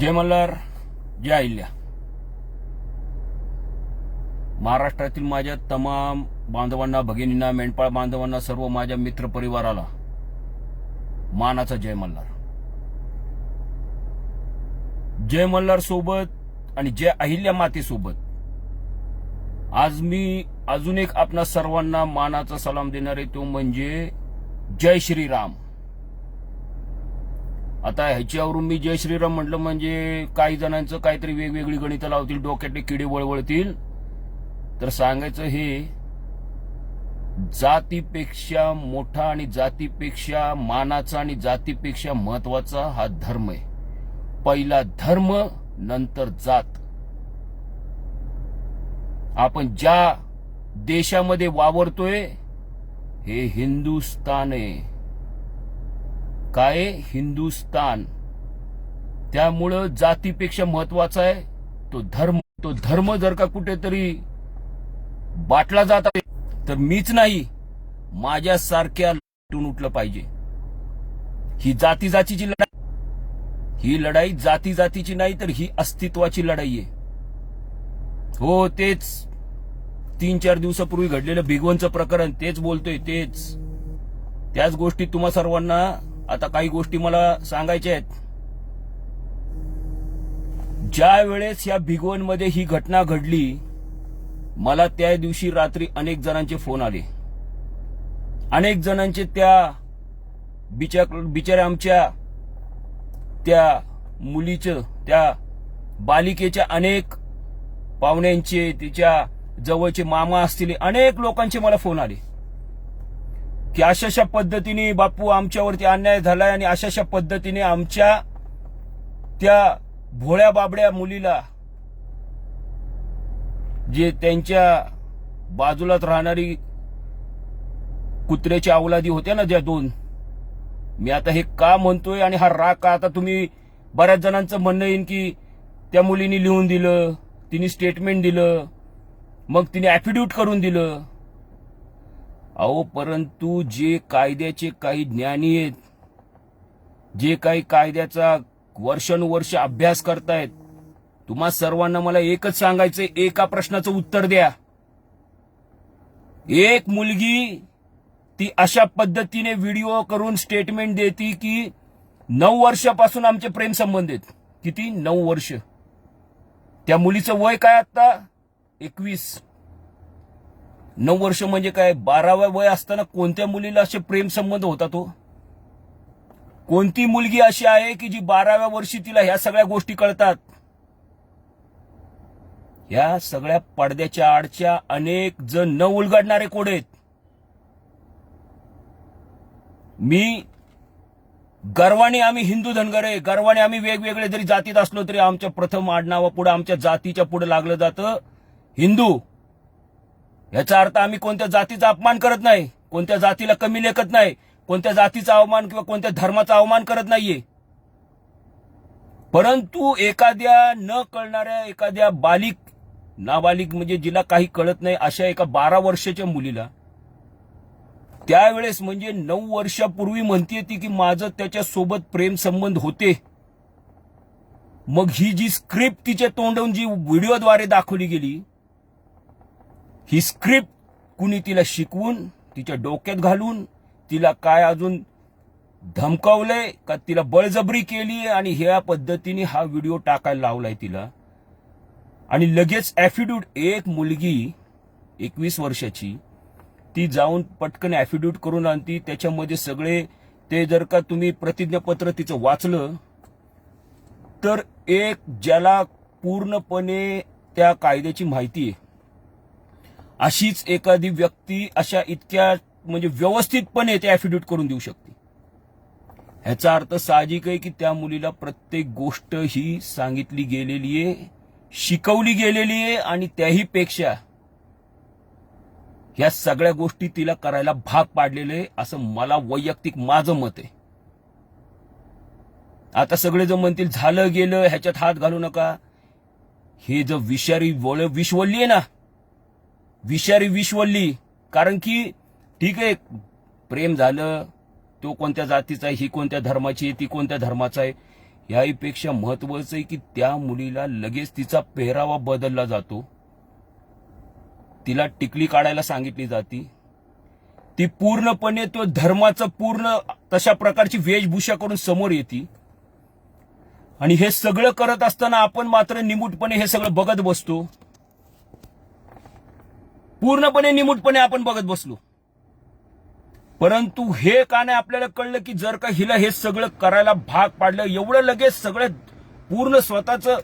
जय मल्हार, जय अहिल्या. महाराष्ट्रातील माझ्या तमाम बांधवांना, भगिनींना, मेंढपाळ बांधवांना, सर्व माझ्या मित्र परिवाराला मानाचा जय मल्हार. जय मल्हार सोबत आणि जय अहिल्या मातेसोबत आज मी अजून एक आपणा सर्वांना मानाचा सलाम देणार आहे, तो म्हणजे जय श्रीराम. आता ह्याच्यावरून मी जय श्रीराम म्हटलं म्हणजे काही जणांचं काहीतरी वेगवेगळी गणितं लावतील, डोक्यातले किडे वळवळतील. तर सांगायचं हे, जातीपेक्षा मोठा आणि जातीपेक्षा मानाचा आणि जातीपेक्षा महत्वाचा हा धर्म आहे. पहिला धर्म, नंतर जात. आपण ज्या देशामध्ये वावरतोय हे हिंदुस्तान आहे. काय? हिंदुस्तान. त्यामुळं जातीपेक्षा महत्वाचा आहे तो धर्म. तो धर्म जर का कुठेतरी बाटला जात आहे तर मीच नाही, माझ्यासारख्या लढून उठलं पाहिजे. ही जातीची लढाई, ही लढाई जातीची नाही तर ही अस्तित्वाची लढाई आहे. हो, तेच 3-4 दिवसापूर्वी घडलेलं भिगवणचं प्रकरण, तेच बोलतोय, त्याच गोष्टी तुम्हा सर्वांना. आता काही गोष्टी मला सांगायच्या आहेत. ज्या वेळेस या भिगवणमध्ये ही घटना घडली, मला त्या दिवशी रात्री अनेक जणांचे फोन आले. अनेक जणांचे त्या बिचाऱ्या आमच्या त्या मुलीचं, त्या बालिकेच्या अनेक पाहुण्यांचे, तिच्या जवळचे मामा असतील, अनेक लोकांचे मला फोन आले की अशाशा पद्धतीने बापू आमच्यावरती अन्याय झालाय आणि अशाशा पद्धतीने आमच्या त्या भोळ्या बाबड्या मुलीला, जे त्यांच्या बाजूलाच राहणारी कुत्र्याची अवलादी होत्या ना, ज्या 2. मी आता हे का म्हणतोय आणि हा राग का? आता तुम्ही बऱ्याच जणांचं म्हणणं येईल की त्या मुलीने लिहून दिलं, तिने स्टेटमेंट दिलं, मग तिने ऍफिडेव्हिट करून दिलं. अहो, परंतु जे कायद्याचे काही ज्ञानी आहेत, जे काही कायद्याचा वर्षानुवर्ष अभ्यास करतायत, तुम्हा सर्वांना मला एकच सांगायचंय, एका प्रश्नाचं उत्तर द्या. एक मुलगी ती अशा पद्धतीने व्हिडिओ करून स्टेटमेंट देती की 9 वर्षापासून आमचे प्रेम संबंध आहेत. किती? 9 वर्ष. त्या मुलीचं वय काय आता? 21. 9 वर्ष म्हणजे काय? 12व्या वय असताना कोणत्या मुलीला असे प्रेम संबंध होता? तो कोणती मुलगी अशी आहे की जी 12व्या वर्षी तिला ह्या सगळ्या गोष्टी कळतात? या सगळ्या पडद्याच्या आडच्या अनेक जण न उलगडणारे कोडे आहेत. मी गर्वाने आम्ही हिंदू धनगर आहे, गर्वाने आम्ही वेगवेगळे जरी जातीत असलो तरी आमच्या प्रथम आडनावापुढे, आमच्या जातीच्या पुढे लागलं जातं हिंदू. याचा अर्थ आम्ही कोणत्या जातीचा अपमान करत नाही, कोणत्या जातीला कमी लेखत नाही, कोणत्या जातीचा अवमान किंवा कोणत्या धर्माचा अवमान करत नाहीये. परंतु एखाद्या न कळणाऱ्या, एखाद्या नाबालिक म्हणजे जिला काही कळत नाही, अशा एका 12 वर्षाच्या मुलीला त्यावेळेस म्हणजे 9 वर्षापूर्वी म्हणते ती की माझं त्याच्यासोबत प्रेम संबंध होते. मग ही जी स्क्रिप्ट तिच्या तोंडून जी व्हिडिओद्वारे दाखवली गेली, ही स्क्रिप्ट कुणी तिला शिकवून, तिच्या डोक्यात घालून, तिला काय अजून धमकावलंय का, तिला बळजबरी केली आणि ह्या पद्धतीने हा व्हिडिओ टाकायला लावलाय तिला. आणि लगेच ऍफिडेव्हिट, एक मुलगी 21 वर्षाची, ती जाऊन पटकन ऍफिडेव्हिट करून आणती. त्याच्यामध्ये सगळे ते, जर का तुम्ही प्रतिज्ञापत्र तिचं वाचलं तर एक ज्याला पूर्णपणे त्या कायद्याची माहिती आहे, अशीच एखादी व्यक्ती अशा इतक्या म्हणजे व्यवस्थितपणे ते ऍफिडेव्हिट करून देऊ शकते. ह्याचा अर्थ साहजिक आहे की त्या मुलीला प्रत्येक गोष्ट ही सांगितली गेलेली आहे, शिकवली गेलेली आहे आणि त्याही पेक्षा ह्या सगळ्या गोष्टी तिला करायला भाग पाडलेले, असं मला वैयक्तिक माझं मत आहे. आता सगळेजण म्हणतील झालं गेलं, ह्याच्यात हात घालू नका. हे जर विषारी विषवल्ली आहे ना, विषारी विषवल्ली. कारण की ठीक आहे, प्रेम झालं, तो कोणत्या जातीचा आहे, ही कोणत्या धर्माची आहे, ती कोणत्या धर्माचा आहे, याहीपेक्षा महत्वाचं आहे की त्या मुलीला लगेच तिचा पेहरावा बदलला जातो, तिला टिकली काढायला सांगितली जाते, ती पूर्णपणे तो धर्माचं पूर्ण तशा प्रकारची वेशभूषा करून समोर येते. आणि हे सगळं करत असताना आपण मात्र निमूटपणे हे सगळं बघत बसतो, पूर्णपणे निमूटपणे आपण बघत बसलो. परंतु हे का नाही आपल्याला कळलं की जर का हिला हे सगळं करायला भाग पाडलं, एवढं लगेच सगळं पूर्ण स्वतःचं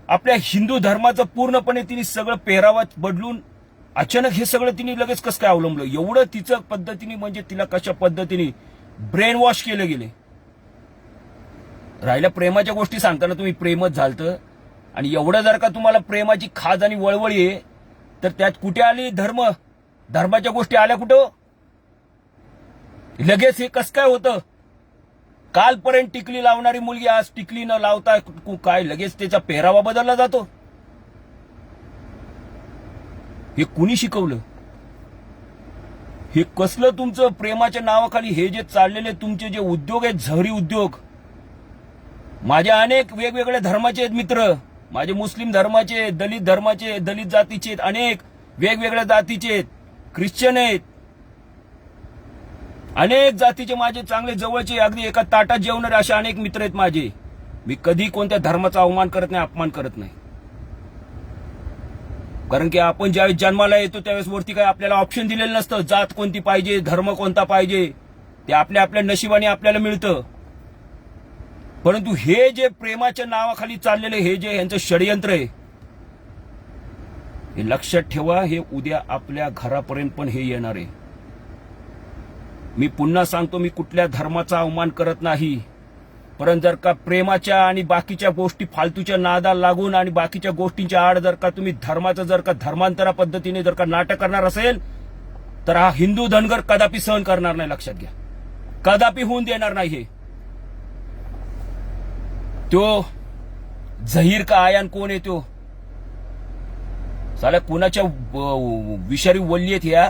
आपल्या हिंदू धर्माचं पूर्णपणे तिने सगळं पेहरावा बदलून अचानक हे सगळं तिने लगेच कसं काय अवलंबलं, एवढं तिचं पद्धतीने म्हणजे तिला कशा पद्धतीने ब्रेन वॉश केले गेले. राहिल्या प्रेमाच्या गोष्टी सांगताना तुम्ही प्रेमच झालतं आणि एवढं जर का तुम्हाला प्रेमाची खाज आणि वळवळ आहे तर त्यात कुठे आली धर्माच्या गोष्टी आल्या कुठं? लगेच हे कसं काय होतं? कालपर्यंत टिकली लावणारी मुलगी आज टिकली न लावता काय लगेच त्याचा पेहरावा बदलला जातो? हे कुणी शिकवलं? हे कसलं तुमचं प्रेमाच्या नावाखाली हे जे चाललेले तुमचे जे उद्योग आहेत, झहरी उद्योग. माझे अनेक वेगवेगळ्या धर्माचे आहेत मित्र, माझे मुस्लिम धर्माचे, दलित धर्माचे, दलित जातीचे आहेत, अनेक वेगवेगळ्या जातीचे आहेत, ख्रिश्चन आहेत, अनेक जातीचे माझे चांगले जवळचे अगदी एका ताटात जेवणारे असे अनेक मित्र आहेत माझे. मी कधी कोणत्या धर्माचा अवमान करत नाही, अपमान करत नाही. कारण की आपण ज्यावेळेस जन्माला येतो त्यावेळेस वरती काय आपल्याला ऑप्शन दिलेलं नसतं, जात कोणती पाहिजे, धर्म कोणता पाहिजे, ते आपल्या आपल्या नशिबाने आपल्याला मिळतं. परंतु हे जे प्रेमाच्या नावाखाली चाललेले हे जे यांचं षडयंत्र आहे, हे लक्षात ठेवा, हे उद्या आपल्या घरापर्यंत पण हे येणार आहे. मी पुन्हा सांगतो, मी कुठल्या धर्माचा अवमान करत नाही, परंतु जर का प्रेमाच्या आणि बाकीच्या गोष्टी फालतूच्या नादाला लागून आणि बाकीच्या गोष्टींच्या आड जर का तुम्ही धर्माचं जर का धर्मांतरा पद्धतीने जर का नाटक करणार असेल तर हा हिंदू धनगर कदापि सहन करणार नाही. लक्षात घ्या, कदापि होऊन देणार नाही. हे तो झहीर का आयान कोण आहे? तो साला कुणाच्या विषारी वल्ली आहेत ह्या,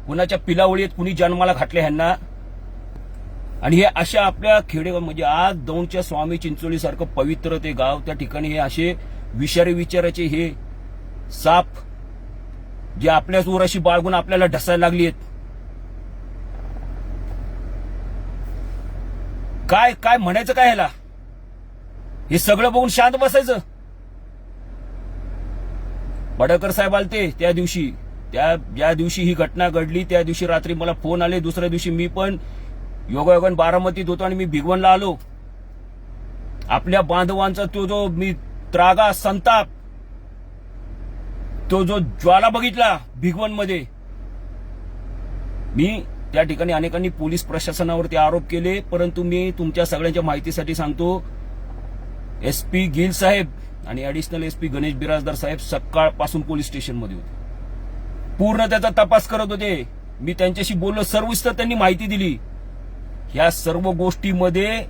कुणाच्या पिलावळी आहेत, कुणी जन्माला घातले ह्यांना. आणि हे अशा आपल्या खेडे म्हणजे आज दौंडच्या स्वामी चिंचोली सारखं पवित्र ते गाव, त्या ठिकाणी हे असे विषारी विचाराचे हे साप जे आपल्याच उराशी बाळगून आपल्याला ढसायला लागली आहेत. काय काय म्हणायचं काय ह्याला? हे सगळं बघून शांत बसायचं? पडळकर साहेब आलते त्या दिवशी, ज्या दिवशी ही घटना घडली त्या दिवशी रात्री मला फोन आले. दुसऱ्या दिवशी मी पण योगायोगाने बारामतीत होतो आणि मी भिगवणला आलो. आपल्या बांधवांचा तो जो मी त्रागा संताप, तो जो ज्वाला बघितला भिगवणमध्ये, मी त्या ठिकाणी अनेकांनी पोलीस प्रशासनावरती आरोप केले. परंतु मी तुमच्या सगळ्यांच्या माहितीसाठी सांगतो, एसपी गिल साहेब आणि ऍडिशनल एसपी गणेश बिराजदार साहेब सकाळपासून पोलीस स्टेशनमध्ये होते, पूर्ण त्याचा तपास करत होते. मी त्यांच्याशी बोललो, सर्वस्तर त्यांनी माहिती दिली. ह्या सर्व गोष्टीमध्ये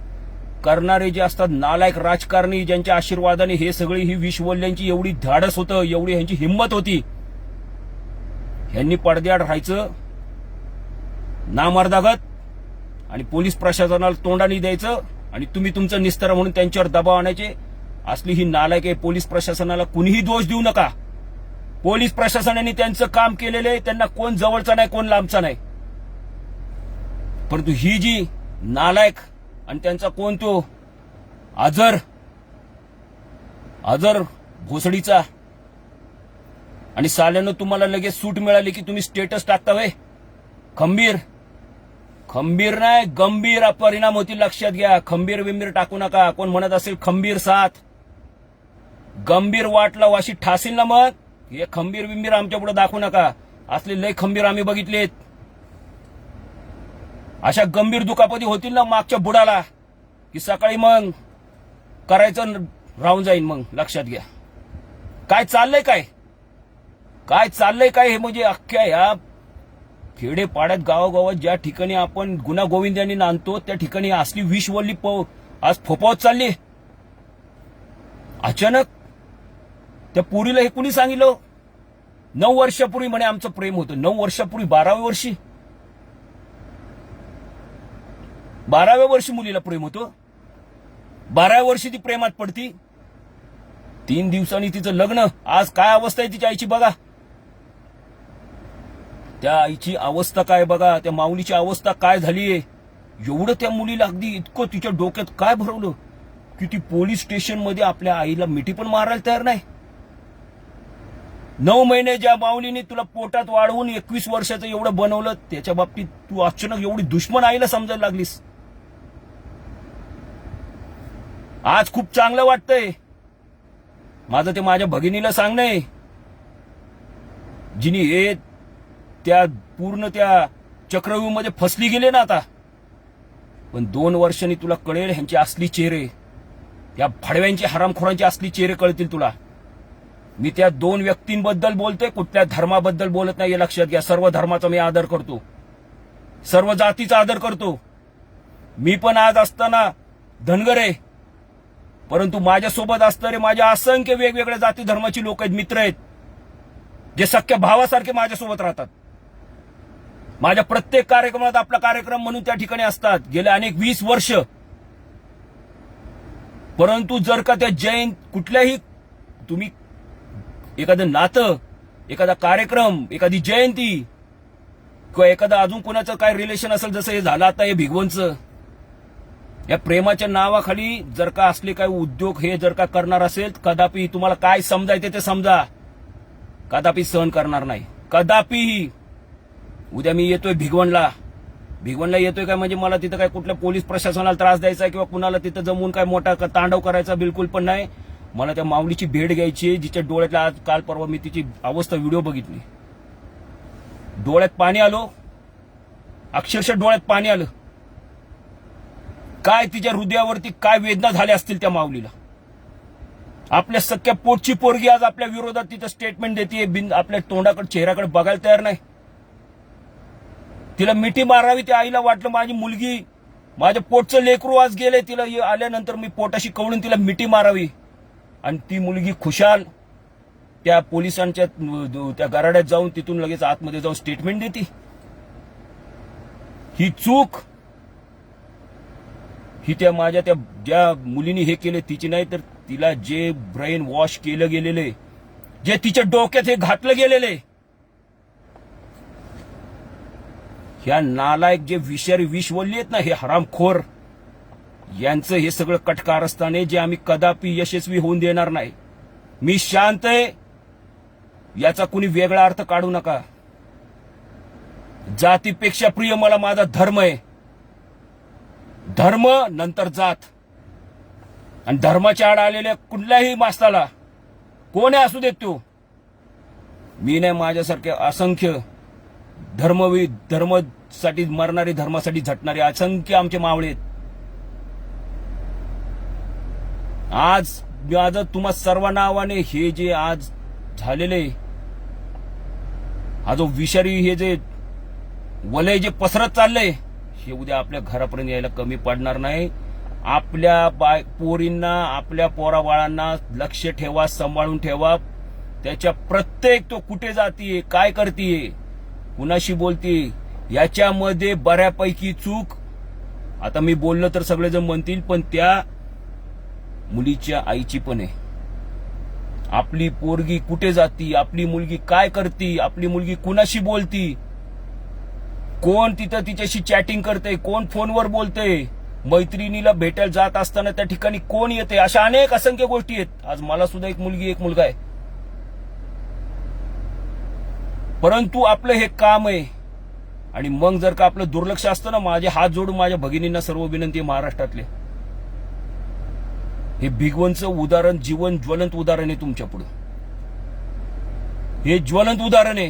करणारे जे असतात नालायक राजकारणी, ज्यांच्या आशीर्वादाने हे सगळी ही विषवल्ल्यांची एवढी धाडस होतं, एवढी ह्यांची हिंमत होती, ह्यांनी पडद्याआड राहायचं नामर्दागत आणि पोलीस प्रशासनाला तोंडाने द्यायचं आणि तुम्ही तुमचं निस्तार म्हणून त्यांच्यावर दबाव आणायचे. असली ही नालायक आहे. पोलीस प्रशासनाला कुणीही दोष देऊ नका. पोलीस प्रशासनाने त्यांचं काम केलेलं आहे, त्यांना कोण जवळचा नाही, कोण लांबचा नाही. परंतु ही जी नालायक आणि त्यांचा कोण तो आजर भोसडीचा, आणि साल्यानं तुम्हाला लगेच सूट मिळाली की तुम्ही स्टेटस टाकता वे. खंबीर नाही, गंभीर परिणाम होतील. लक्षात घ्या. खंबीर बिंबीर टाकू नका. कोण म्हणत असेल खंबीर साथ, गंभीर वाटला वाशी ठासील ना, मग हे खंबीर बिंबीर आमच्या पुढे दाखवू नका. असले लय खंबीर आम्ही बघितलेत. अशा गंभीर दुखापती होतील ना मागच्या बुडाला की सकाळी मग करायचं राहून जाईल. मग लक्षात घ्या. काय चाललंय काय हे म्हणजे अख्ख्या ह्या खेडेपाड्यात गावागावात ज्या ठिकाणी आपण गुन्हा गोविंदांनी नांदतो त्या ठिकाणी असली विषवल्ली आज फोपावत चालली. अचानक त्या पुरीला हे कुणी सांगितलं? 9 वर्षापूर्वी म्हणे आमचं प्रेम होतं. 9 वर्षापूर्वी 12व्या वर्षी मुलीला प्रेम होतं. 12 वर्षी ती प्रेमात पडती. 3 दिवसांनी तिचं लग्न. आज काय अवस्था आहे तिच्या आईची बघा. त्या आईची अवस्था काय बघा, त्या माऊलीची अवस्था काय झालीये. एवढं त्या मुलीला अगदी इतकं तिच्या डोक्यात काय भरवलं की ती पोलीस स्टेशन मध्ये आपल्या आईला मिठी पण मारायला तयार नाही. 9 महिने ज्या माऊलीने तुला पोटात वाढवून 21 वर्षाचं एवढं बनवलं, त्याच्या बाबतीत तू अचानक एवढी दुश्मन आईला समजायला लागलीस. आज खूप चांगलं वाटतंय. माझं ते माझ्या भगिनीला सांगणं, जिनी हे त्या पूर्ण त्या चक्रव्यूहमध्ये फसली गेले ना आता. पण 2 वर्षांनी तुला कळेल ह्यांचे असली चेहरे, या फडव्यांचे हरामखोरांचे असली चेहरे कळतील तुला. मी त्या 2 व्यक्तींबद्दल बोलतोय, कुठल्या धर्माबद्दल बोलत नाही, हे लक्षात घ्या. सर्व धर्माचा मी आदर करतो, सर्व जातीचा आदर करतो. मी पण आज असताना धनगर आहे, परंतु माझ्यासोबत असणारे माझ्या असंख्य वेगवेगळ्या जाती धर्माची लोक आहेत, मित्र आहेत, जे सख्या भावासारखे माझ्यासोबत राहतात. माझ्या प्रत्येक कार्यक्रमात आपला कार्यक्रम म्हणून त्या ठिकाणी असतात गेले अनेक 20 वर्ष. परंतु जर का त्या जैन कुठल्याही तुम्ही एखादं नातं, एखादा कार्यक्रम, एखादी जयंती किंवा एखादा अजून कोणाचं काय रिलेशन असेल, जसं हे झालं आता हे भिगवणचं, या प्रेमाच्या नावाखाली जर का असले काही उद्योग हे जर का करणार असेल, कदापि तुम्हाला काय समजायचं ते समजा, कदापि सहन करणार नाही, कदापिही. उद्या मी येतोय भिगवणला येतोय काय म्हणजे मला तिथं काय कुठल्या पोलीस प्रशासनाला त्रास द्यायचा किंवा कुणाला तिथं जमून काय मोठा तांडव करायचा बिलकुल पण नाही. मला त्या माऊलीची भेट घ्यायची, जिच्या डोळ्यातल्या आज काल परवा मी तिची अवस्था व्हिडिओ बघितली, डोळ्यात पाणी आलो, अक्षरशः डोळ्यात पाणी आलं. काय तिच्या हृदयावरती काय वेदना झाल्या असतील त्या माऊलीला. आपल्या सख्या पोटची पोरगी आज आपल्या विरोधात तिथं स्टेटमेंट देते, आपल्या तोंडाकडे चेहऱ्याकडे बघायला तयार नाही. तिला मिठी मारावी, त्या आईला वाटलं माझी मुलगी, माझ्या पोटचं लेकरू आज गेले, तिला आल्यानंतर मी पोटाशी कवळून तिला मिठी मारावी. आणि ती मुलगी खुशाल त्या पोलिसांच्या त्या गराड्यात जाऊन तिथून लगेच आतमध्ये जाऊन स्टेटमेंट देते. ही चूक ही त्या माझ्या त्या ज्या मुलीने हे केले तिची नाही, तर तिला जे ब्रेन वॉश केलं गेलेले, जे तिच्या डोक्यात हे घातलं गेलेले, ह्या नालायक जे विषारी विषवल्ली आहेत ना, हे हरामखोर, यांचं हे सगळं कटकारस्थान जे आम्ही कदापि यशस्वी होऊन देणार नाही. मी शांत आहे, याचा कुणी वेगळा अर्थ काढू नका. जातीपेक्षा प्रिय मला माझा धर्म आहे. धर्म नंतर जात. आणि धर्माच्या आड आलेल्या कुठल्याही माणसाला कोण असू देत तो, मी नाही, माझ्यासारखे असंख्य धर्मासाठी मरणारे, धर्मासाठी झटणारे असंख्य आमचे मावळे आहेत. आज माझं तुम्हा सर्व नावाने हे जे आज झालेले, हा जो विषारी हे जे वलय जे पसरत चाललंय, हे उद्या आपल्या घरापर्यंत यायला कमी पडणार नाही. आपल्या पोरींना, आपल्या पोराबाळांना लक्ष ठेवा, सांभाळून ठेवा. त्याच्या प्रत्येक तो कुठे जातीये, काय करतीये, कुणाशी बोलतीये, याच्यामध्ये बऱ्यापैकी चूक, आता मी बोललो तर सगळेजण म्हणतील, पण त्या मुलीच्या आईची पण आहे. आपली पोरगी कुठे जाती, आपली मुलगी काय करती, आपली मुलगी कुणाशी बोलती, कोण तिथं तिच्याशी चॅटिंग करते, कोण फोनवर बोलते, मैत्रिणीला भेटायला जात असताना त्या ठिकाणी कोण येते, अशा अनेक असंख्य गोष्टी आहेत. आज मला सुद्धा एक मुलगी, एक मुलगा आहे. परंतु आपलं हे काम आहे. आणि मग जर का आपलं दुर्लक्ष असतं ना, माझे हात जोडून माझ्या भगिनींना सर्व विनंती आहे महाराष्ट्रातले, हे भिगवणचं उदाहरण जीवन ज्वलंत उदाहरण आहे तुमच्या पुढे. हे ज्वलंत उदाहरण आहे.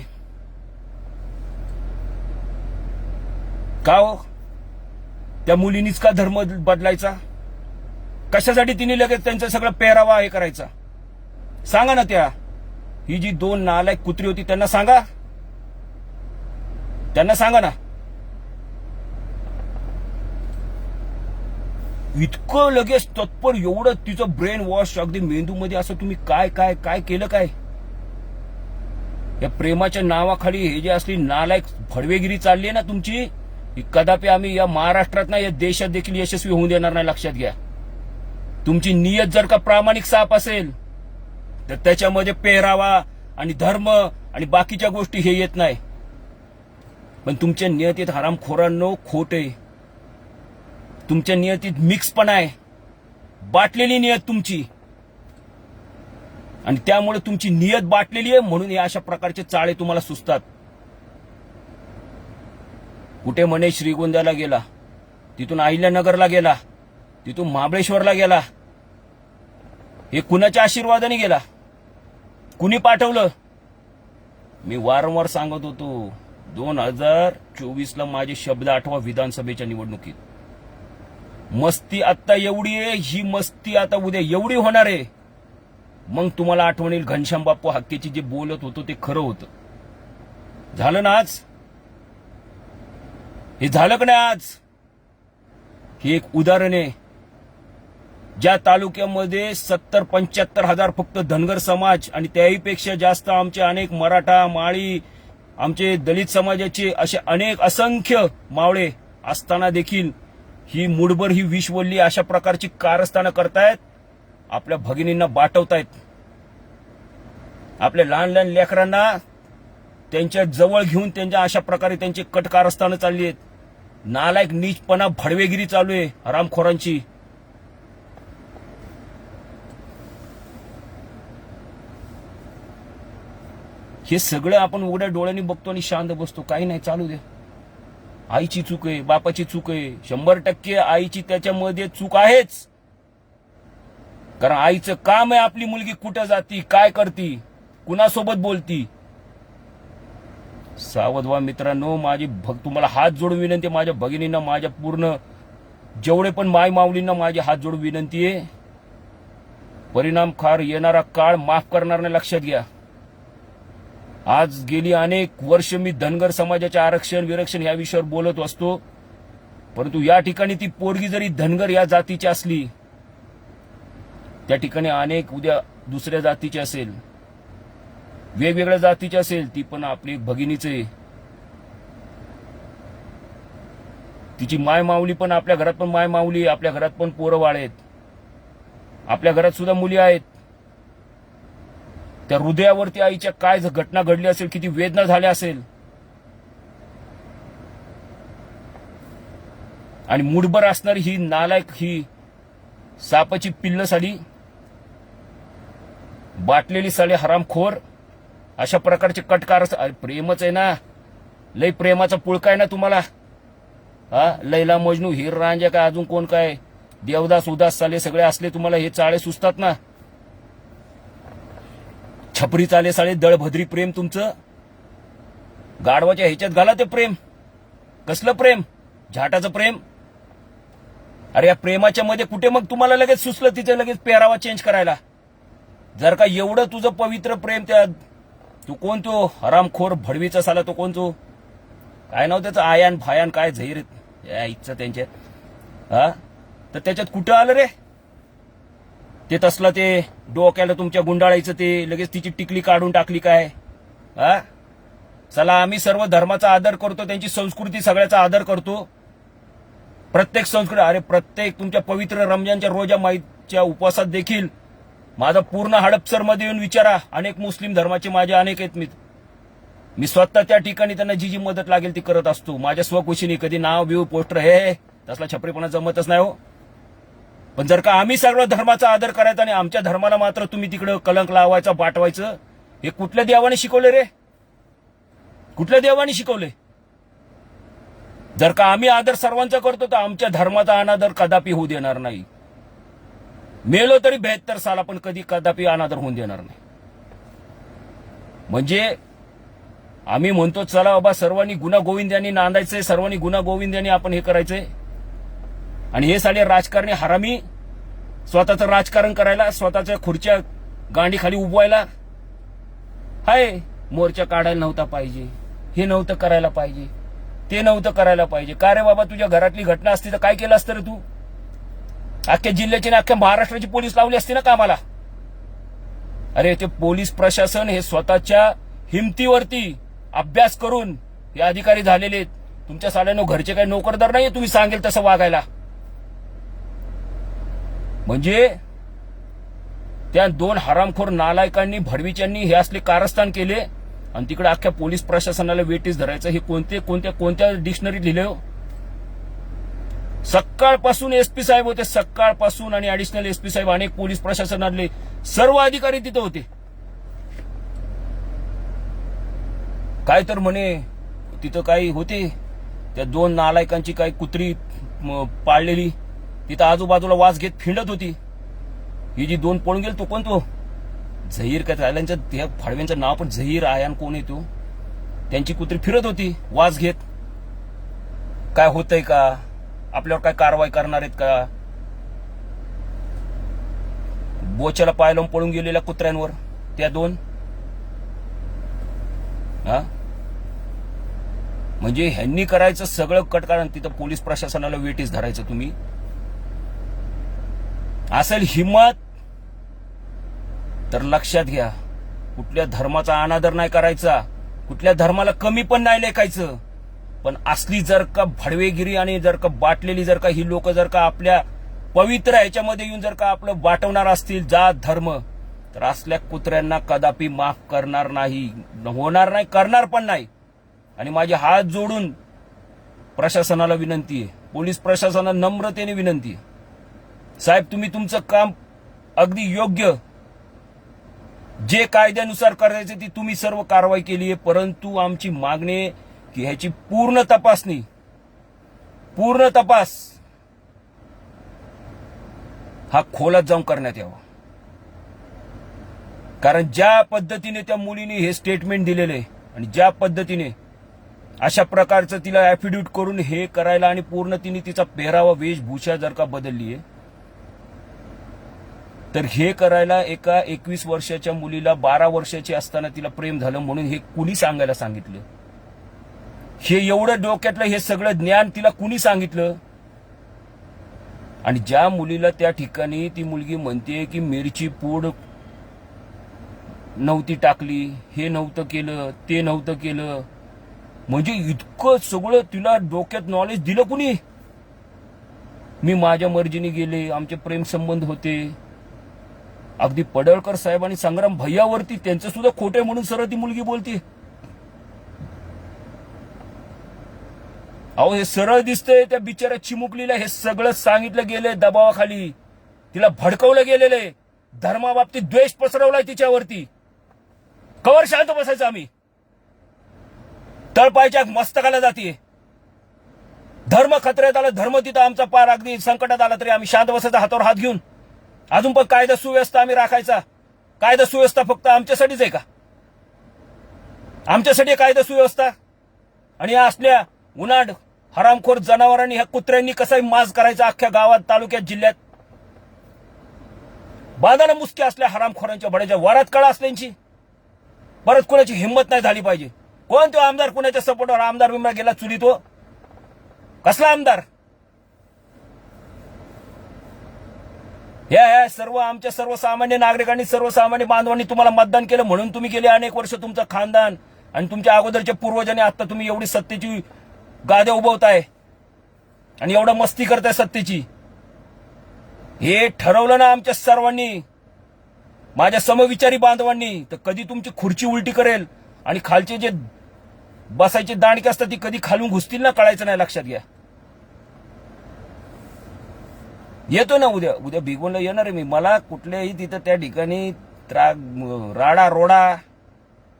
का हो, त्या मुलीनीच का धर्म बदलायचा? कशासाठी तिने लगेच त्यांचा सगळं पेहरावा हे करायचा? सांगा ना. त्या ही जी 2 नालायक कुत्री होती त्यांना सांगा, त्यांना सांगा ना. इतकं लगेच तत्पर, एवढं तिचं ब्रेन वॉश अगदी मेंदूमध्ये, असं तुम्ही काय काय काय केलं काय? या प्रेमाच्या नावाखाली हे जे असली नालायक फडवेगिरी चालली आहे ना तुमची, ही कदापि आम्ही या महाराष्ट्रात नाही, या देशात देखील यशस्वी होऊन देणार नाही, लक्षात घ्या. तुमची नियत जर का प्रामाणिक साफ असेल तर त्याच्यामध्ये पेहरावा आणि धर्म आणि बाकीच्या गोष्टी हे येत नाही. पण तुमच्या नियतीत हरामखोरांनो खोट आहे. तुमच्या नियतीत मिक्स पण आहे, बाटलेली नियत तुमची. आणि त्यामुळे तुमची नियत बाटलेली आहे म्हणून हे अशा प्रकारचे चाळे तुम्हाला सुचतात. कुठे म्हणे श्रीगोंद्याला गेला, तिथून अहिल्यानगरला गेला, तिथून महाबळेश्वरला गेला. हे कुणाच्या आशीर्वादाने गेला? कुणी पाठवलं? मी वारंवार सांगत होतो 2024ला माझे शब्द आठवा विधानसभेच्या निवडणुकीत. मस्ती आता एवढी आहे, ही मस्ती आता उद्या एवढी होणार आहे. मग तुम्हाला आठवण येईल घनश्याम बाप्पू हक्केची जे बोलत होतो ते खरं होतं. झालं ना आज? हे झालं का नाही आज? हे एक उदाहरण आहे. ज्या तालुक्यामध्ये 70-75 हजार फक्त धनगर समाज आणि त्याहीपेक्षा जास्त आमचे अनेक मराठा, माळी, आमचे दलित समाजाचे असे अनेक असंख्य मावळे असताना देखील ही मुठभर ही विषवल्ली अशा प्रकारची कारस्थानं करतायत. आपल्या भगिनींना बाटवतायत. आपल्या लहान लहान लेकरांना त्यांच्या जवळ घेऊन त्यांच्या अशा प्रकारे त्यांची कट कारस्थानं चालली आहेत. नालायक नीचपणा भडवेगिरी चालू आहे हरामखोरांची. हे सगळं आपण उघड्या डोळ्यांनी बघतो आणि शांत बसतो. काही नाही, चालू दे. आईची चूक आहे, बापाची चूक आहे. 100% आईची त्याच्यामध्ये चूक आहेच. कारण आईचं काम आहे आपली मुलगी कुठं जाती, काय करती, कुणासोबत बोलती. सावध व्हा मित्रांनो. माझी तुम्हाला हात जोडून विनंती आहे, माझ्या भगिनींना, माझ्या पूर्ण जेवढे पण माय माऊलींना माझी हात जोडून विनंती आहे. परिणामकार येणारा काळ माफ करणार नाही, लक्षात घ्या. आज गेली अनेक वर्ष मी धनगर समाजाचे आरक्षण विरक्षण या विषयावर बोलत असतो. परंतु या ठिकाणी ती पोरगी जरी धनगर या जातीची असली, त्या ठिकाणी अनेक उद्या दुसऱ्या जातीची असेल, वेगवेगळ्या जातीची असेल, ती पण आपली भगिनीच आहे. तिची माय माऊली पण आपल्या घरात पण माय माऊली, आपल्या घरात पण पोरं बाळ आहेत, आपल्या घरात सुद्धा मुली आहेत. त्या हृदयावरती आईच्या काय घटना घडली असेल, किती वेदना झाल्या असेल. आणि मुठभर असणारी ही नालायक, ही सापाची पिल्ल साली, बाटलेली साले हरामखोर अशा प्रकारचे कटकार. प्रेमच आहे ना, लय प्रेमाचा पुळका आहे ना तुम्हाला. हा, लैला मजनू, हिर रांजा, काय अजून कोण, काय देवदास उदास साले सगळे असले तुम्हाला हे चाळे सुचतात ना. छपरी चाले साले दळभद्री प्रेम तुमचं. गाढवाच्या ह्याच्यात घाला ते प्रेम. कसलं प्रेम? झाटाचं प्रेम. अरे या प्रेमाच्या मध्ये कुठे मग तुम्हाला लगेच सुचलं तिचं लगेच पेहरावा चेंज करायला? जर का एवढं तुझं पवित्र प्रेम, त्या तू कोण तो हरामखोर भडवीचा साला, तो कोण तो, काय नाव त्याचं, आयान भायान काय झैर या इच्छा त्यांच्या. हा, तर त्याच्यात कुठं आलं रे ते तसला, ते डोक्याला तुमच्या गुंडाळायचं, ते लगेच तिची टिकली काढून टाकली काय? हा, चला आम्ही सर्व धर्माचा आदर करतो, त्यांची संस्कृती सगळ्याचा आदर करतो. प्रत्येक संस्कृती, अरे प्रत्येक तुमच्या पवित्र रमजानच्या रोजा माईच्या उपवासात देखील माझा पूर्ण हडपसरमध्ये येऊन विचारा. अनेक मुस्लिम धर्माचे माझे अनेक आहेत मित्र. मी स्वतः त्या ठिकाणी त्यांना जी जी मदत लागेल ती करत असतो माझ्या स्वखुशीने. कधी नाव बिव पोस्टर हे तसला छपरीपणा जमतच नाही हो. पण जर का आम्ही सगळं धर्माचा आदर करायचा आणि आमच्या धर्माला मात्र तुम्ही तिकडं कलंक लावायचा, बाटवायचं, हे कुठल्या देवाने शिकवले रे? कुठल्या देवाने शिकवले? जर का आम्ही आदर सर्वांचा करतो तर आमच्या धर्माचा अनादर कदापि होऊ देणार नाही. मेलो तरी 72 साला पण कधी कदापि अनादर होऊन देणार नाही. म्हणजे आम्ही म्हणतो चला बाबा सर्वांनी गुन्हा गोविंद्यांनी नांदायचंय, सर्वांनी गुन्हा गोविंद्यांनी आपण हे करायचंय. आणि हे साले राजकारणी हरामी स्वतःचं राजकारण करायला, स्वतःच्या खुर्च्या गांडी खाली उभवायला. हाय, मोर्चा काढायला नव्हता पाहिजे, हे नव्हतं करायला पाहिजे, ते नव्हतं करायला पाहिजे. का रे बाबा, तुझ्या घरातली घटना असती तर काय केलं असतं रे तू? अख्ख्या जिल्ह्याची ना अख्ख्या महाराष्ट्राची पोलीस लावली असती ना कामाला. अरे ते पोलीस प्रशासन हे स्वतःच्या हिमतीवरती अभ्यास करून हे अधिकारी झालेले आहेत. तुमच्या साल्यानो घरचे काही नोकरदार नाहीये तुम्ही सांगेल तसं वागायला. म्हणजे त्या दोन हरामखोर नालायकांनी भडवीच्यांनी हे असले कारस्थान केले आणि तिकडे अख्ख्या पोलीस प्रशासनाला वेटीस धरायचं. हे कोणत्या डिक्शनरीत लिहिले हो? सकाळपासून एसपी साहेब होते, सकाळपासून, आणि ऍडिशनल एसपी साहेब, अनेक पोलीस प्रशासनातले सर्व अधिकारी तिथे होते. काय तर म्हणे तिथं काही होते, त्या दोन नालायकांची काही कुत्री पाळलेली तिथं आजूबाजूला वास घेत फिरत होती. ही जी दोन पळून गेल तो कोण, तो झहीर काय थायलंडच्या त्या फाडव्यांचं नाव पण झहीर आयान कोण आहे तो, त्यांची कुत्री फिरत होती वास घेत. काय होतंय का, आपल्यावर काय कारवाई करणार आहेत का? बोच्याला पाय लावून पळून गेलेल्या कुत्र्यांवर त्या दोन, म्हणजे ह्यांनी करायचं सगळं कटकारण, तिथं पोलीस प्रशासनाला वेटीस धरायचं. तुम्ही असेल हिम्मत तर लक्षात घ्या, कुठल्या धर्माचा अनादर नाही करायचा, कुठल्या धर्माला कमी पण नाही लेखायचं. पण असली जर का भडवेगिरी आणि जर का बाटलेली जर का ही लोक जर का आपल्या पवित्र ह्याच्यामध्ये येऊन जर का आपलं बाटवणार असतील जात धर्म, तर असल्या कुत्र्यांना कदापि माफ करणार नाही, होणार नाही, करणार पण नाही. आणि माझे हात जोडून प्रशासनाला विनंती आहे, पोलीस प्रशासनाला नम्रतेने विनंती आहे, साहेब तुम्ही तुमचं काम अगदी योग्य जे कायद्यानुसार करायचे ती तुम्ही सर्व कारवाई केली आहे. परंतु आमची मागणी आहे की ह्याची पूर्ण तपास हा खोलात जाऊन करण्यात यावा. कारण ज्या पद्धतीने त्या मुलीने हे स्टेटमेंट दिलेले आहे आणि ज्या पद्धतीने अशा प्रकारचं तिला ऍफिडेव्हिट करून हे करायला आणि पूर्ण तिने तिचा पेहरावा वेशभूषा जर का बदलली आहे, तर हे करायला एका 21 वर्षाच्या मुलीला 12 वर्षाची असताना तिला प्रेम झालं म्हणून हे कुणी सांगायला सांगितलं? हे एवढं डोक्यातलं हे सगळं ज्ञान तिला कुणी सांगितलं? आणि ज्या मुलीला त्या ठिकाणी ती मुलगी म्हणते की मिरची पूड नव्हती टाकली, हे नव्हतं केलं, ते नव्हतं केलं, म्हणजे इतकं सगळं तिला डोक्यात नॉलेज दिलं कुणी? मी माझ्या मर्जीने गेले, आमचे प्रेम संबंध होते. अगदी पडळकर साहेब आणि संग्राम भैयावरती त्यांचं सुद्धा खोटे म्हणून सरळ ती मुलगी बोलते. अहो हे सरळ दिसतंय त्या बिचाऱ्या चिमुकलीला हे सगळं सांगितलं गेलंय दबावाखाली, तिला भडकवलं गेलेलं आहे, धर्माबाबतीत द्वेष पसरवलाय तिच्यावरती. कवर शांत बसायचं आम्ही? तळपायच्या मस्तकाला जातीये. धर्म खतऱ्यात आला, धर्म तिथं आमचा पार अगदी संकटात आला तरी आम्ही शांत बसायचा हातावर हात घेऊन. अजून पण कायदा सुव्यवस्था आम्ही राखायचा. कायदा सुव्यवस्था फक्त आमच्यासाठीच आहे का? आमच्यासाठी कायदा सुव्यवस्था? आणि असल्या उन्हाळ हरामखोर जनावरांनी ह्या कुत्र्यांनी कसाही माज करायचा अख्ख्या गावात, तालुक्यात, जिल्ह्यात. बांधाना मुसक्या असल्या हरामखोरांच्या बड्याच्या वरात कळा असल्यांची. परत कोणाची हिंमत नाही झाली पाहिजे. कोण तो आमदार, कोणाच्या सपोर्टवर आमदार बिमदार गेला चुली, तो कसला आमदार? या सर्व आमच्या सर्वसामान्य नागरिकांनी, सर्वसामान्य बांधवांनी तुम्हाला मतदान केलं म्हणून तुम्ही गेले अनेक वर्ष तुमचं खानदान आणि तुमच्या अगोदरच्या पूर्वजांनी आता तुम्ही एवढी सत्तेची गाद्या उभवताय आणि एवढा मस्ती करताय सत्तेची. हे ठरवलं ना आमच्या सर्वांनी, माझ्या समविचारी बांधवांनी, तर कधी तुमची खुर्ची उलटी करेल आणि खालचे जे बसायचे दांडके असतात ती कधी खालून घुसतील ना, कळायचं नाही. लक्षात घ्या. येतो ना उद्या भिगवणला येणार आहे मी. मला कुठल्याही तिथं त्या ठिकाणी राडा रोडा,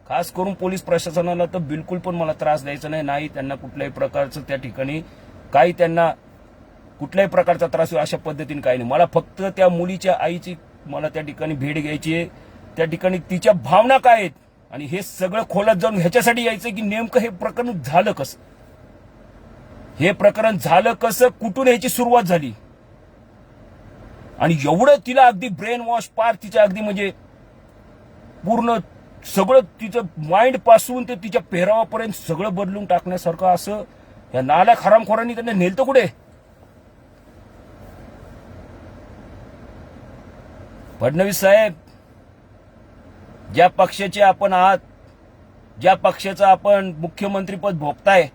खास करून पोलीस प्रशासनाला तर बिलकुल पण मला त्रास द्यायचा नाही. त्यांना कुठल्याही प्रकारचं त्या ठिकाणी काही त्यांना कुठल्याही प्रकारचा त्रास अशा पद्धतीने काही नाही. मला फक्त त्या मुलीच्या आईची मला त्या ठिकाणी भेट घ्यायची आहे. त्या ठिकाणी तिच्या भावना काय आहेत आणि हे सगळं खोलात जाऊन ह्याच्यासाठी यायचं की नेमकं हे प्रकरण झालं कसं, हे प्रकरण झालं कसं, कुठून ह्याची सुरुवात झाली. आणि एवढं तिला अगदी ब्रेन वॉश पार तिच्या अगदी म्हणजे पूर्ण सगळं तिचं माइंड पासून ते तिच्या पेहरावापर्यंत सगळं बदलून टाकण्यासारखं असं या नालायक हरामखोरांनी त्यांना नेलतं कुठे? फडणवीस साहेब, ज्या पक्षाचे आपण आहात, ज्या पक्षाचं आपण मुख्यमंत्रीपद भोगताय,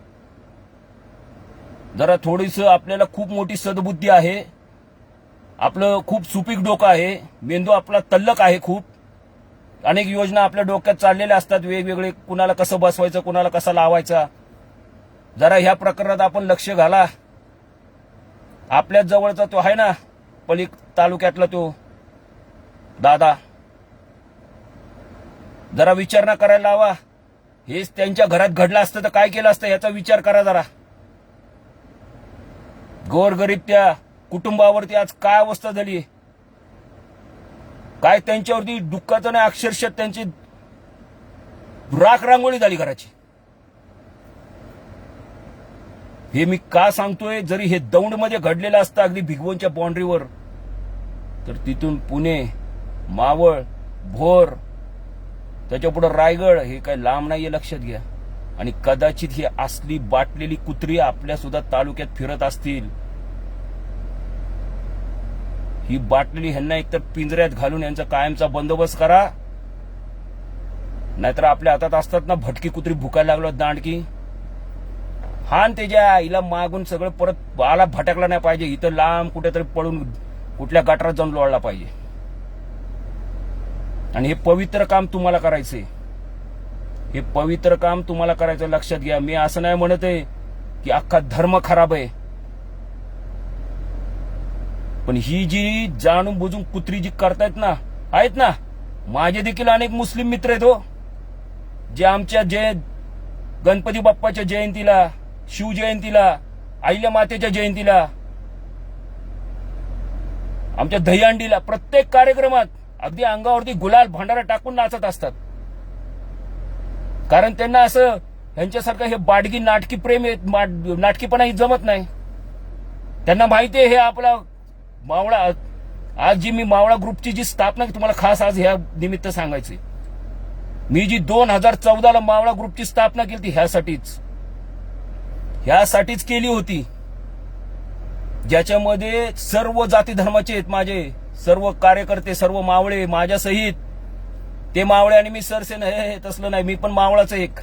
जरा थोडीस आपल्याला खूप मोठी सद्बुद्धी आहे. आपलं खूप सुपीक डोकं आहे, मेंदू आपला तल्लक आहे खूप. अनेक योजना आपल्या डोक्यात चाललेल्या असतात वेगवेगळे, कुणाला कसं बसवायचं, कुणाला कसा लावायचा. जरा ह्या प्रकरणात आपण लक्ष घाला. आपल्याच जवळचा तो आहे ना पलीक तालुक्यातला तो दादा, जरा विचार ना करायला लावा. हेच त्यांच्या घरात घडलं असतं तर काय केलं असतं याचा विचार करा जरा. गोरगरीब त्या कुटुंबावरती आज काय अवस्था झाली, काय त्यांच्यावरती दुःखाचं नाही, अक्षरशः त्यांची राख रांगोळी झाली घराची. हे मी का सांगतोय, जरी हे दौंडमध्ये घडलेलं असतं अगदी भिगवणच्या बाउंड्रीवर, तर तिथून पुणे, मावळ, भोर, त्याच्या पुढे रायगड हे काय लांब नाहीये, लक्षात घ्या. आणि कदाचित ही असली बाटलेली कुत्री आपल्या सुद्धा तालुक्यात फिरत असतील. ही बाटलेली ह्यांना एकतर पिंजऱ्यात घालून यांचा कायमचा बंदोबस्त करा, नाहीतर आपल्या हातात असतात ना भटकी कुत्री भुकायला लागलो दांडकी, हान त्याच्या आईला मागून सगळं परत बाला भटकला नाही पाहिजे. इथं लांब कुठेतरी पळून कुठल्या गटारात जाऊन लोळला पाहिजे. आणि हे पवित्र काम तुम्हाला करायचंय, हे पवित्र काम तुम्हाला करायचं, लक्षात घ्या. मी असं नाही म्हणत आहे की अख्खा धर्म खराब आहे, पण ही जी जाणून बुजून कुत्री जी करतायत ना, आहेत ना. माझे देखील अनेक मुस्लिम मित्र आहेत हो, जे आमच्या गणपती बाप्पाच्या जयंतीला, शिवजयंतीला, आईल्या मातेच्या जयंतीला, आमच्या दहीहंडीला, प्रत्येक कार्यक्रमात अगदी अंगावरती गुलाल भांडारा टाकून नाचत असतात. कारण त्यांना असं ह्यांच्यासारखं हे बाडगी नाटकी प्रेम, नाटकीपणा ही जमत नाही. त्यांना माहिती आहे हे आपला मावळा. आज जी मी मावळा ग्रुपची जी स्थापना तुम्हाला खास आज ह्या निमित्त सांगायची, मी जी 2014ला मावळा ग्रुपची स्थापना केली ती ह्यासाठीच केली होती, ज्याच्यामध्ये सर्व जाती धर्माचे आहेत माझे सर्व कार्यकर्ते, सर्व मावळे माझ्या सहित. ते मावळे आणि मी सरसेन हे तसलं नाही, मी पण मावळाच एक.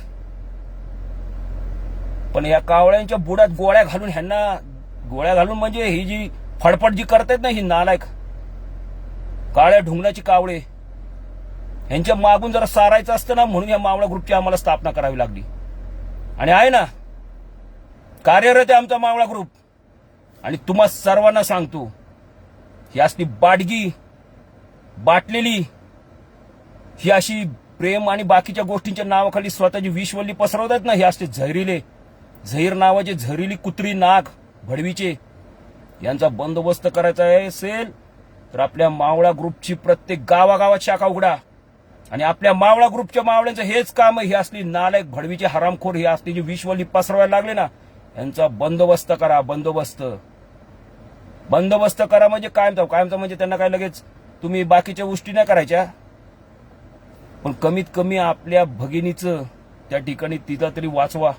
पण या कावळ्यांच्या बुडात गोळ्या घालून, ह्यांना गोळ्या घालून म्हणजे ही जी फडफड जी करतायत ना, ही नालायक काळ्या ढुंगणाची कावळे, ह्यांच्या मागून जरा सारायचं असतं ना, म्हणून या मावळा ग्रुपची आम्हाला स्थापना करावी लागली. आणि आहे ना, कार्यरत आहे आमचा मावळा ग्रुप. आणि तुम्हा सर्वांना सांगतो, ही असली बाडगी बाटलेली, ही अशी प्रेम आणि बाकीच्या गोष्टींच्या नावाखाली स्वतःची विषवल्ली पसरवतात ना, ही असते झहीर नावाचे झहरीली कुत्री नाग भडवीचे, यांचा बंदोबस्त करायचा असेल तर आपल्या मावळा ग्रुपची प्रत्येक गावागावात शाखा उघडा. आणि आपल्या मावळा ग्रुपच्या मावळ्यांचं हेच काम आहे, ही असली नालायक भडवीचे हरामखोर, ही असली जी विषवल्ली पसरवायला लागले ना, यांचा बंदोबस्त करा. बंदोबस्त करा म्हणजे कायमचा म्हणजे त्यांना काय लगेच तुम्ही बाकीच्या गोष्टी नाही करायच्या, पण कमीत कमी आपल्या भगिनीचं त्या ठिकाणी तिथं तरी वाचवा.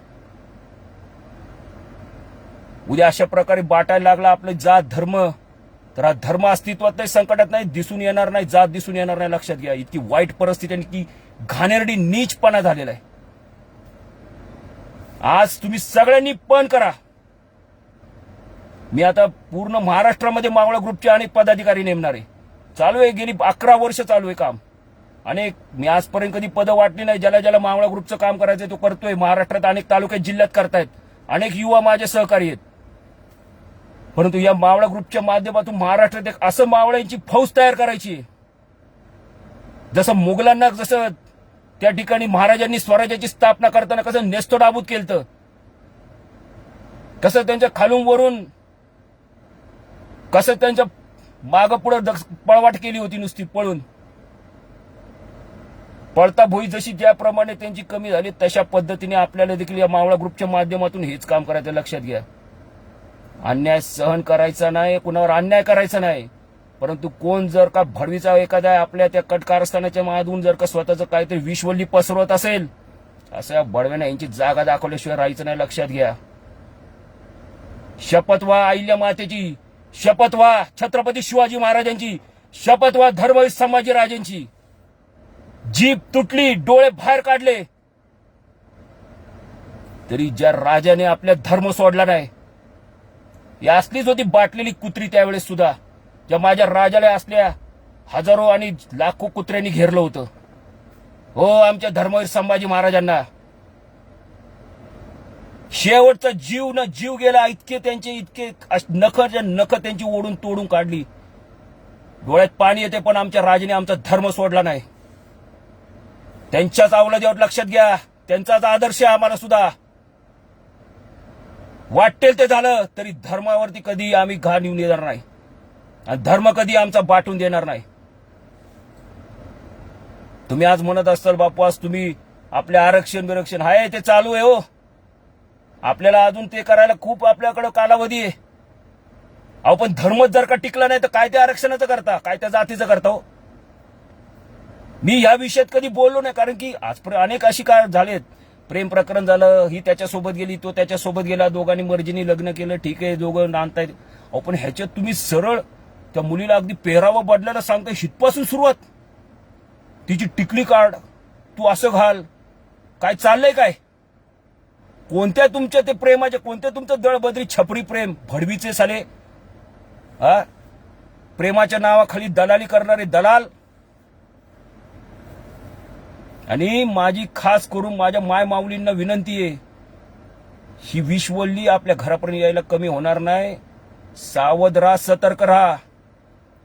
उद्या अशा प्रकारे बाटायला लागला आपलं जात धर्म, तर हा धर्म अस्तित्वात नाही, संकटात नाही, दिसून येणार नाही, जात दिसून येणार नाही. लक्षात घ्या, इतकी वाईट परिस्थिती आणि इतकी घाणेरडी नीचपणा झालेला आहे. आज तुम्ही सगळ्यांनी पण करा. मी आता पूर्ण महाराष्ट्रामध्ये मावळा ग्रुपचे अनेक पदाधिकारी नेमणार आहे. चालू आहे, गेली 11 वर्ष चालू आहे काम. अनेक मी आजपर्यंत कधी पदं वाटली नाही. ज्याला मावळा ग्रुपचं काम करायचंय तो करतोय. महाराष्ट्रात अनेक तालुक्यात, जिल्ह्यात करतायत. अनेक युवा माझे सहकारी आहेत. परंतु या मावळा ग्रुपच्या माध्यमातून महाराष्ट्रात एक असं मावळ्यांची फौज तयार करायची, जसं मुघलांना जसं त्या ठिकाणी महाराजांनी स्वराज्याची स्थापना करताना कसं नेस्तोनाबूत केलं, कसं त्यांच्या खालून वरून कसं त्यांच्या मागं पुढं पळवाट केली होती, नुसती पळून पळता भोई जशी ज्याप्रमाणे त्यांची कमी झाली, तशा पद्धतीने आपल्याला देखील या मावळा ग्रुपच्या माध्यमातून हेच काम करायचं. लक्षात घ्या, अन्याय सहन करायचा नाही, कुणावर अन्याय करायचा नाही. परंतु कोण जर का भडवीचा एखाद्या आपल्या त्या कटकारस्थानाच्या माधून जर का स्वतःचं काहीतरी विषवल्ली पसरवत असेल, अशा बडव्याने यांची जागा दाखवल्याशिवाय राहायचं नाही. लक्षात घ्या, शपथ व्हा अहिल्या मातेची, शपथ व्हा छत्रपती शिवाजी महाराजांची, शपथ व्हा धर्मवीर संभाजी राजांची. जीभ तुटली, डोळे बाहेर काढले, तरी ज्या राजाने आपल्या धर्म सोडला नाही, ही असलीच होती बाटलेली कुत्री त्यावेळेस सुद्धा. त्या माझ्या राजाला असल्या हजारो आणि लाखो कुत्र्यांनी घेरलं होतं. हो, आमच्या धर्मवीर संभाजी महाराजांना शेवटचा जीव न जीव गेला. इतके नख त्यांची ओढून तोडून काढली. डोळ्यात पाणी येते, पण आमच्या राजाने आमचा धर्म सोडला नाही. त्यांच्याच अवलाद्यावर लक्षात घ्या, त्यांचाच आदर्श आहे आम्हाला सुद्धा. वाटेल ते झालं तरी धर्मावरती कधी आम्ही घाण येऊन देणार नाही आणि धर्म कधी आमचा बाटून देणार नाही. तुम्ही आज म्हणत असाल बापू, आज तुम्ही आपले आरक्षण बिरक्षण आहे ते चालू आहे. हो, आपल्याला अजून ते करायला खूप आपल्याकडे कालावधी आहे. अहो, पण धर्मच जर का टिकला नाही तर काय त्या आरक्षणाचं करता, काय त्या जातीचं करता? हो, मी ह्या विषयात कधी बोललो नाही, कारण की आजपर्यंत अनेक अशी काय झालेत. प्रेम प्रकरण झालं, ही त्याच्यासोबत गेली, तो त्याच्यासोबत गेला, दोघांनी मर्जीने लग्न केलं, ठीक आहे, दोघं नांदतायत. अहो, पण ह्याच्यात तुम्ही सरळ त्या मुलीला अगदी पेहरावं बदलायला सांगताय. हितपासून सुरुवात, तिची टिकली काढ, तू असं घाल, काय चाललंय काय? कोणत्या तुमच्या ते प्रेमाचे, कोणत्या तुमचं दळबद्री छपरी प्रेम, भडवीचे साले, हा, प्रेमाच्या नावाखाली दलाली करणारे दलाल. आणि माझी खास करून माझ्या माय माऊलींना विनंती आहे, ही विषवल्ली आपल्या घरापर्यंत यायला कमी होणार नाही. सावध राहा, सतर्क राहा.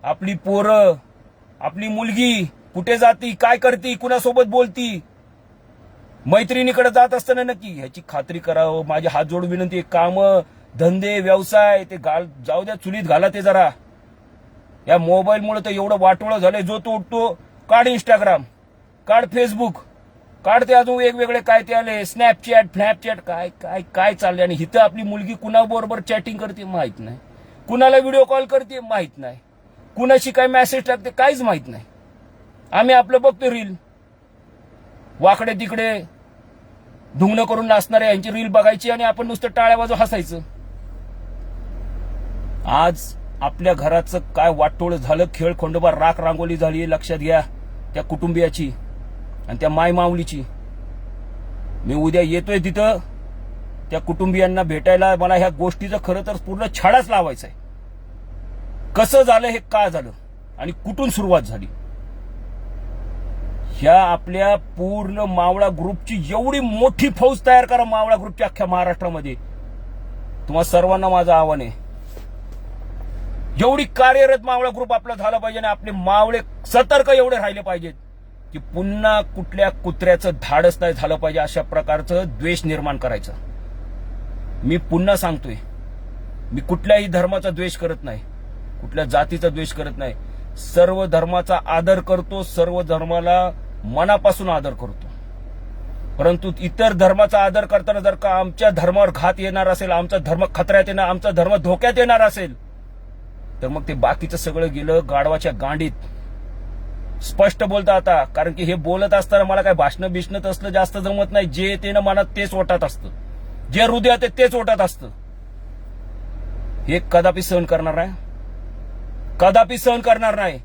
आपली पोरं, आपली मुलगी कुठे जाती, काय करती, कुणासोबत बोलती, मैत्रिणीकडे जात असताना नक्की ह्याची खात्री करावं. माझी हात जोडून विनंती आहे. काम, धंदे, व्यवसाय ते जाऊ द्या, चुलीत घाला ते जरा. या मोबाईलमुळे तर एवढं वाटोळं झालंय. जो तो उठतो, काढ इंस्टाग्राम, काढ फेसबुक, काढ ते अजून वेगवेगळे काय ते आले, स्नॅपचॅट, काय काय काय चाललंय. आणि इथं आपली मुलगी कुणाबरोबर चॅटिंग करते माहित नाही, कुणाला व्हिडिओ कॉल करते माहित नाही, कुणाशी काय मेसेज टाकते काहीच माहित नाही. आम्ही आपलं बघतो रील, वाकडे तिकडे धुंगणं करून नाचणारे यांची रील बघायची आणि आपण नुसतं टाळ्या वाजवून हसायचं. आज आपल्या घराचं काय वाटोळ झालं, खेळ खंडोबा, राख रांगोली झाली. लक्षात घ्या त्या कुटुंबियाची आणि त्या माय माऊलीची. मी उद्या येतोय तिथं त्या कुटुंबियांना भेटायला. मला ह्या गोष्टीचं खरं तर पूर्ण छाडाच लावायचा आहे. कसं झालं हे, का झालं आणि कुठून सुरुवात झाली. ह्या आपल्या पूर्ण मावळा ग्रुपची एवढी मोठी फौज तयार करा, मावळा ग्रुपच्या अख्ख्या महाराष्ट्रामध्ये. तुम्हा सर्वांना माझं आव्हान आहे, एवढी कार्यरत मावळा ग्रुप आपला झाला पाहिजे आणि आपले मावळे सतर्क एवढे राहिले पाहिजेत की पुन्हा कुठल्या कुत्र्याचं धाडस नाही झालं पाहिजे अशा प्रकारचं द्वेष निर्माण करायचं. मी पुन्हा सांगतोय, मी कुठल्याही धर्माचा द्वेष करत नाही, कुठल्या जातीचा द्वेष करत नाही. सर्व धर्माचा आदर करतो, सर्व धर्माला मनापासून आदर करतो. परंतु इतर धर्माचा आदर करताना जर का आमच्या धर्मावर घात येणार असेल, आमचा धर्म खतऱ्यात येणार, आमचा धर्म धोक्यात येणार असेल, तर मग ते बाकीचं सगळं गेलं गाढवाच्या गांडीत. स्पष्ट बोलता आता, कारण की हे बोलत असताना मला काय भाषण बिष्णत असलं जास्त जमत नाही. जे येते ना मनात तेच ओटात असतं, जे हृदयात तेच ओटात असतं. हे कदापि सहन करणार नाही, कदापि सहन करणार नाही.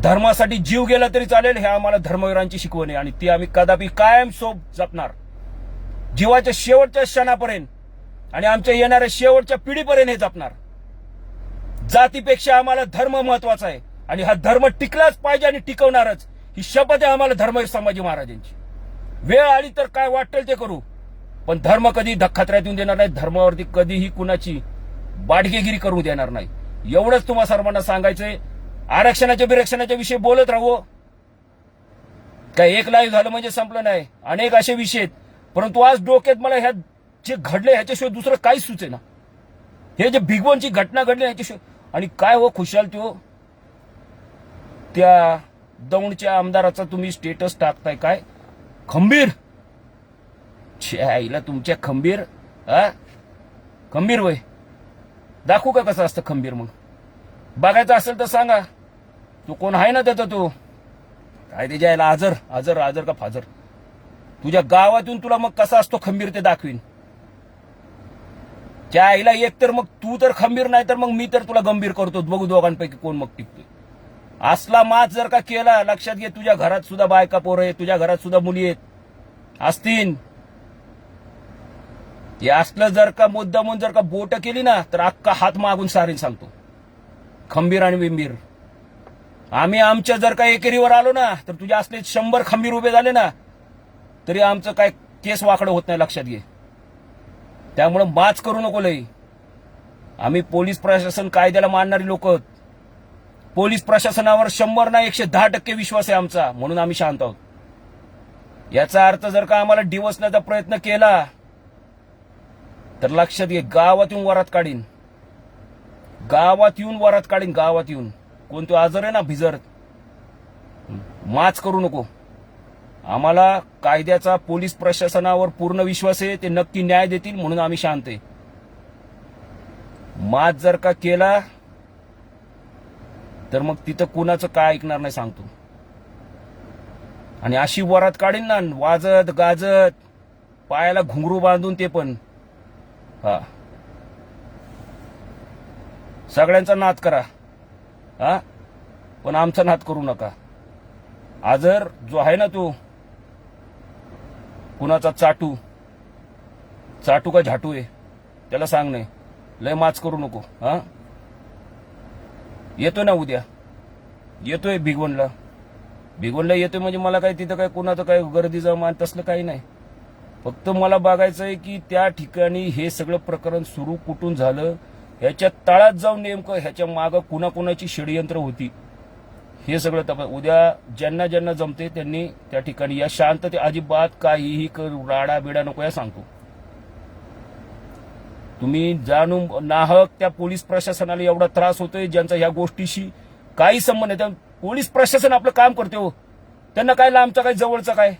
धर्मासाठी जीव गेला तरी चालेल, हे आम्हाला धर्मवीरांची शिकवण आहे आणि ती आम्ही कदापि कायम सोबत जपणार, जीवाच्या शेवटच्या क्षणापर्यंत आणि आमच्या येणाऱ्या शेवटच्या पिढीपर्यंत हे जपणार. जातीपेक्षा आम्हाला धर्म महत्वाचा आहे आणि हा धर्म टिकलाच पाहिजे आणि टिकवणारच, ही शपथ आहे आम्हाला धर्मवीर संभाजी महाराजांची. वेळ आली तर काय वाटेल ते करू, पण धर्म कधी खतऱ्यात येऊन देणार नाही. धर्मावरती कधीही कुणाची बाडगेगिरी करू देणार नाही. एवढंच तुम्हा सर्वांना सांगायचंय. आरक्षणाच्या बिरक्षणाच्या विषयी बोलत राहू, काय एक लाईव्ह झालं म्हणजे संपलं नाही. अनेक असे विषय आहेत, परंतु आज डोक्यात मला ह्या जे घडले ह्याच्याशिवाय दुसरं काहीच सुचेना. हे जे भिगवणची घटना घडली ह्याच्याशिवाय. आणि काय हो खुशाल तो त्या दौंडच्या आमदाराचा तुम्ही स्टेटस टाकताय, काय खंबीर, आईला तुमच्या खंबीर, खंबीर वय दाखवू का कसं असतं खंबीर. मग बघायचं असेल तर सांगा, तू कोण आहे ना त्याचा, तो काय त्याच्या यायला आजर का फाजर. तुझ्या गावातून तुला मग कसा असतो खंबीर ते दाखवीन. त्या आईला एक तर मग तू तर खंबीर नाही तर मग मी तर तुला गंभीर करतो. बघू दोघांपैकी कोण मग टिकतोय. असला मात जर का केला, लक्षात घे, तुझ्या घरात सुद्धा बायका पोरं आहेत, तुझ्या घरात सुद्धा मुली आहेत असतील. हे असलं जर का मुद्दामून जर का बोट केली ना तर अख्खा हात मागून सारीन सांगतो. खंबीर आणि बिंबीर. आम्ही आमच्या जर का एकेरीवर आलो ना तर तुझे असले 100 खंबीर उभे झाले ना तरी आमचं काय केस वाकडं होत नाही, लक्षात घे. त्यामुळे माच करू नको लई. आम्ही पोलीस प्रशासन कायद्याला मानणारी लोक. पोलीस प्रशासनावर 100 ना 110% विश्वास आहे आमचा, म्हणून आम्ही शांत आहोत. याचा अर्थ जर का आम्हाला डिवसण्याचा प्रयत्न केला तर लक्षात घे, गावात येऊन वरात काढीन. गावात येऊन वरात काढीन, गावात येऊन. कोणतो आजार आहे ना भिजर, माच करू नको. आम्हाला कायद्याचा पोलीस प्रशासनावर पूर्ण विश्वास आहे, ते नक्की न्याय देतील, म्हणून आम्ही शांत आहे. माच जर का केला तर मग तिथं कुणाचं काय ऐकणार नाही सांगतो. आणि अशी वरात काढीन ना, वाजत गाजत, पायाला घुंगरू बांधून, ते पण. हा, सगळ्यांचा नाद करा, हा, पण आमचा नाद करू नका. आजर जो आहे ना तो कुणाचा चाटू का झाटू आहे त्याला सांग नाही, लय माच करू नको. हा, येतोय ना उद्या, येतोय भिगवणला येतोय. म्हणजे मला काय तिथं काय कुणाचं काय गर्दीचं मान तसलं काही नाही. फक्त मला बघायचंय की त्या ठिकाणी हे सगळं प्रकरण सुरू कुठून झालं, ह्याच्या तळात जाऊन नेमकं ह्याच्या मागं कुणाकुणाची षडयंत्र होती हे सगळं तपास. उद्या ज्यांना ज्यांना जमते त्यांनी त्या ठिकाणी या. शांतते, अजिबात काहीही राडा बिडा नको या सांगतो. तुम्ही जाणून नाहक त्या पोलीस प्रशासनाला एवढा त्रास होतोय ज्यांचा ह्या गोष्टीशी काही संबंध नाही. पोलीस प्रशासन आपलं काम करते हो, त्यांना काय लांबचा काय जवळचा काय.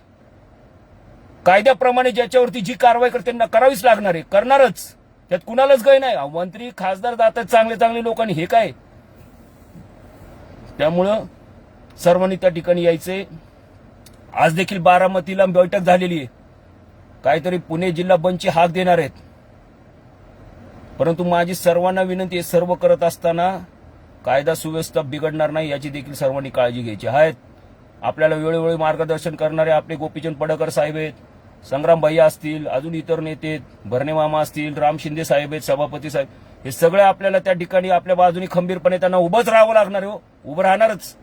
कायद्याप्रमाणे ज्याच्यावरती जी कारवाई करते त्यांना करावीच लागणार आहे, करणारच. त्यात कुणालाच गय नाही. मंत्री खासदार जातात चांगले चांगले लोकांनी, हे काय. त्यामुळं सर्वांनी त्या ठिकाणी यायचे. आज देखील बारामतीला बैठक झालेली आहे, काहीतरी पुणे जिल्हा बंदची हाक देणार आहेत. परंतु माझी सर्वांना विनंती आहे, सर्व करत असताना कायदा सुव्यवस्था बिघडणार नाही याची देखील सर्वांनी काळजी घ्यायची आहे. आपल्याला वेळोवेळी मार्गदर्शन करणारे आपले गोपीचंद पडळकर साहेब आहेत, संग्राम भैया असतील, अजून इतर नेते, भरणे मामा असतील, राम शिंदे साहेब आहेत, सभापती साहेब, हे सगळे आपल्याला त्या ठिकाणी आपल्या बाजूने खंबीरपणे त्यांना उभंच राहावं लागणार आहे. उभं राहणारच.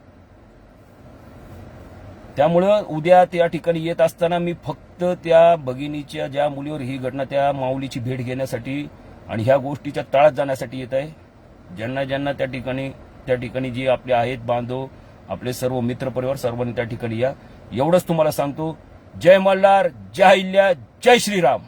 त्यामुळं उद्या त्या ठिकाणी येत असताना मी फक्त त्या भगिनीच्या, ज्या मुलीवर ही घटना, त्या माऊलीची भेट घेण्यासाठी आणि ह्या गोष्टीच्या तळात जाण्यासाठी येत आहे. ज्यांना ज्यांना त्या ठिकाणी जे आपले आहेत बांधव, आपले सर्व मित्रपरिवार, सर्वांनी त्या ठिकाणी या, एवढंच तुम्हाला सांगतो. जय मल्हार, जय अहिल्या, जय श्रीराम.